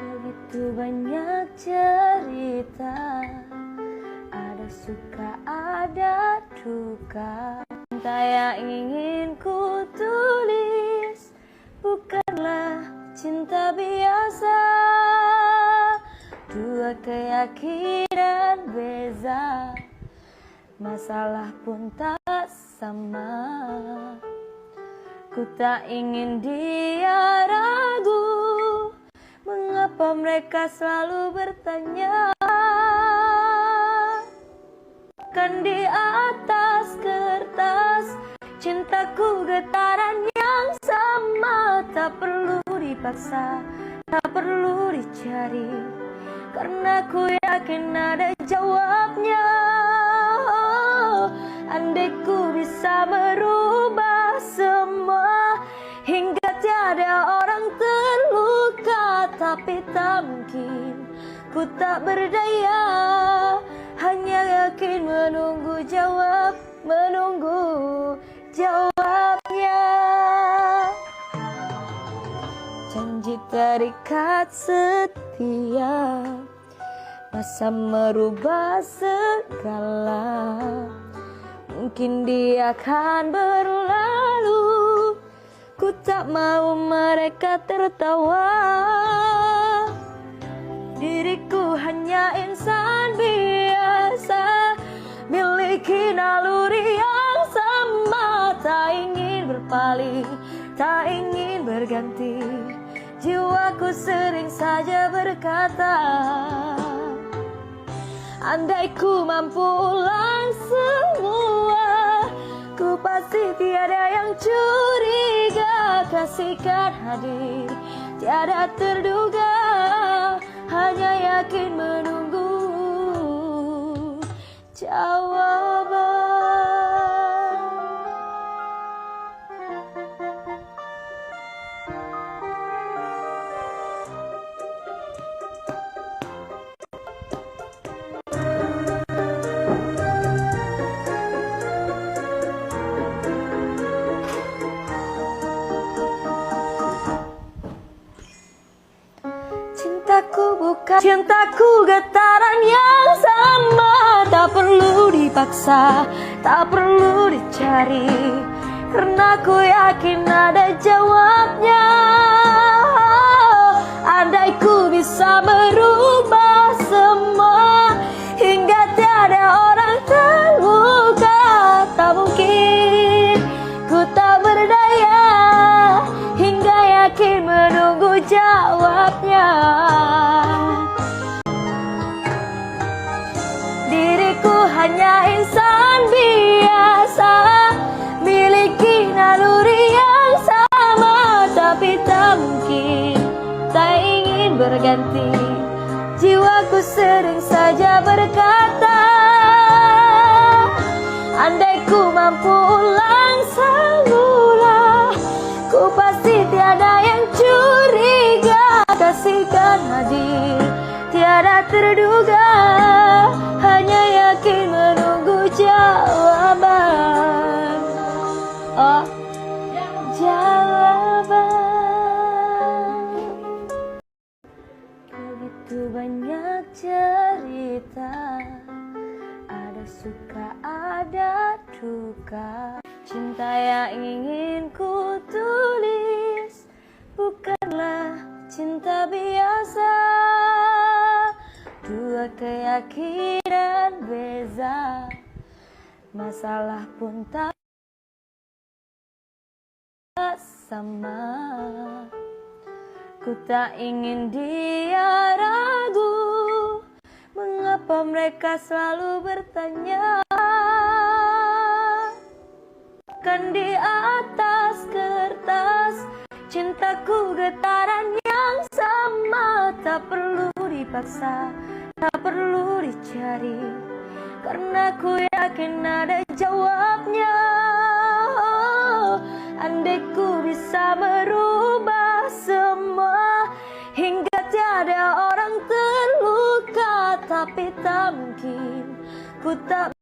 Begitu banyak cerita, ada suka ada duka. Cinta yang ingin ku tulis bukanlah cinta biasa. Dua keyakinan beza, masalah pun tak sama. Ku tak ingin dia ragu, mengapa mereka selalu bertanya. Kan di atas kertas cintaku getaran yang sama. Tak perlu dipaksa, tak perlu dicari, karena ku yakin ada jawabnya. Andai ku bisa merubah semua hingga tiada orang terluka, tapi tak mungkin, ku tak berdaya. Hanya yakin menunggu jawabnya. Janji terikat setia, masa merubah segala. Mungkin dia akan berlalu, ku tak mau mereka tertawa. Diriku hanya insan biasa, miliki naluri yang sama. Tak ingin berpaling, tak ingin berganti, jiwaku sering saja berkata, andai ku mampu ulang semua, ku pasti tiada yang curiga. Kasihkan hadir, tiada terduga, hanya yakin menunggu jawaban. Cintaku getaran yang sama. Tak perlu dipaksa, tak perlu dicari, karena ku yakin ada jawabnya. Andai ku bisa merubah semua hingga tiada orang terluka, tak mungkin, ku tak berdaya. Hingga yakin menunggu jawabnya. Diriku hanya insan biasa, miliki naluri yang sama. Tapi tak mungkin, tak ingin berganti, jiwaku sering saja berkata, andai ku mampu ulang semula, ku pasti tiada yang curiga. Kasihkan hadir, tiada terduga, hanya yakin menunggu jawaban. Oh, jawaban. Begitu banyak cerita, ada suka ada duka. Cinta yang ingin ku tulis bukanlah cinta biasa. Dua keyakinan beza, masalah pun tak sama. Ku tak ingin dia ragu, mengapa mereka selalu bertanya. Kan di atas kertas cintaku getaran yang sama. Tak perlu dipaksa, tak perlu dicari, karena ku yakin ada jawabnya. Andai ku bisa merubah semua hingga tiada orang terluka, tapi tak mungkin, ku tak.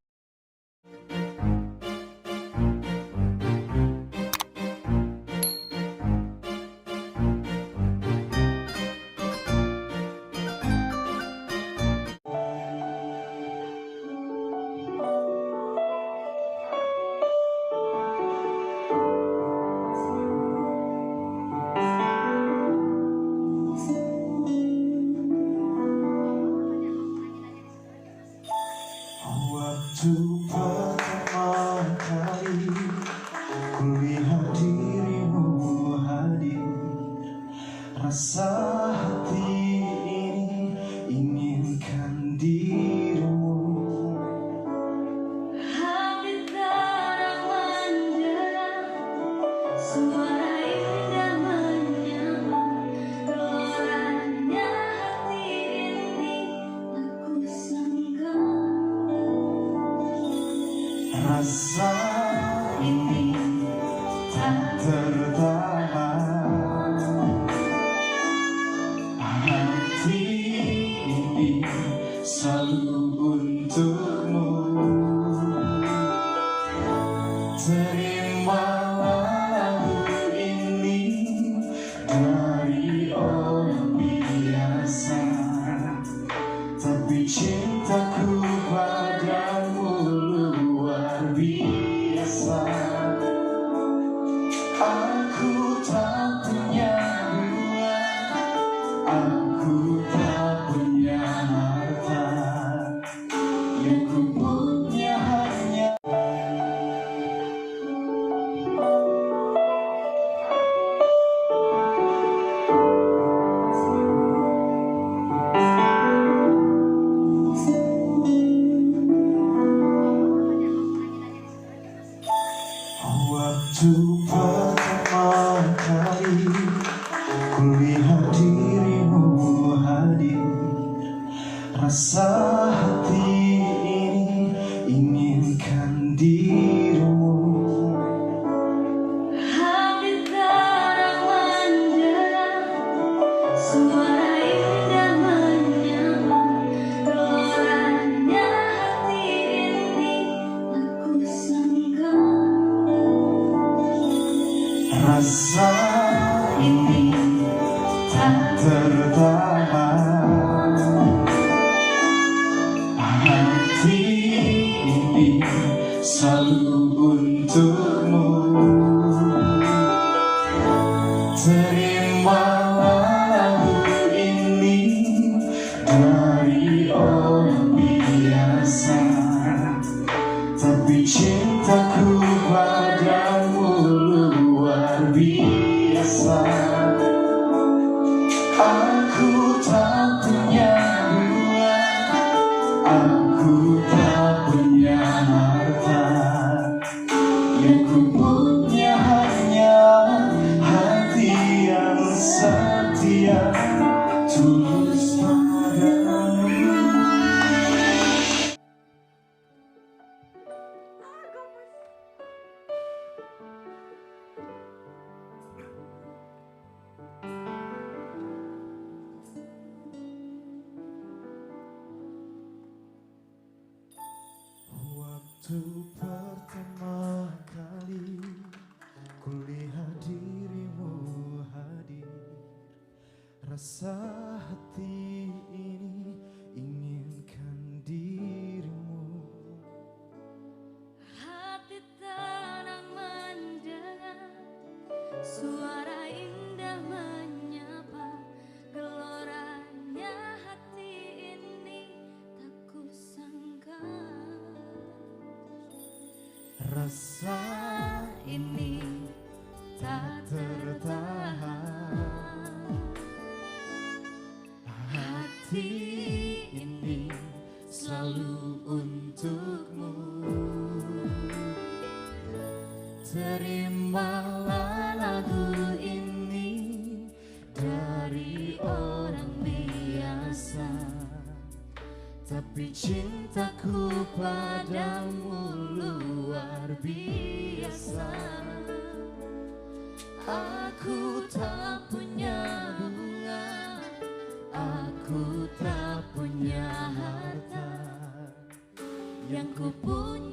Waktu pertama kali kulihat dirimu hadir, rasa hati ini inginkan dirimu. Hati terang menjerat, suara indah menyapa, geloranya hati ini aku sangka. Rasa ini tak tertahan, hati ini selalu untukmu. Terimalah lagu ini dari orang biasa, tapi cintaku padamu luar biasa. Aku tak punya uang, aku tak punya harta, yang ku punya hanya waktu pertama kali kulihat dirimu hadir, rasa hati ini inginkan dirimu. Hati terang menjerat, suara indah menyapa, geloranya hati ini aku sangka. Rasa ini tak tertahan, hati ini selalu untukmu. Terimalah lagu ini dari orang biasa, tapi cintaku padamu luar biasa. Aku tak punya uang, aku tak punya harta, yang ku punya hanya hati yang setia, tulus padamu. Waktu pertama kali kulihat dirimu hadir, rasa hati ini inginkan dirimu. Hati terang mendengar, suara indah menyapa, geloranya hati ini tak kusangka. Rasa Ini tak tertahan, hati ini selalu untukmu. Terimalah lagu ini dari orang biasa, tapi cintaku padamu luar biasa. Aku tak punya bunga, aku tak punya harta, yang ku punya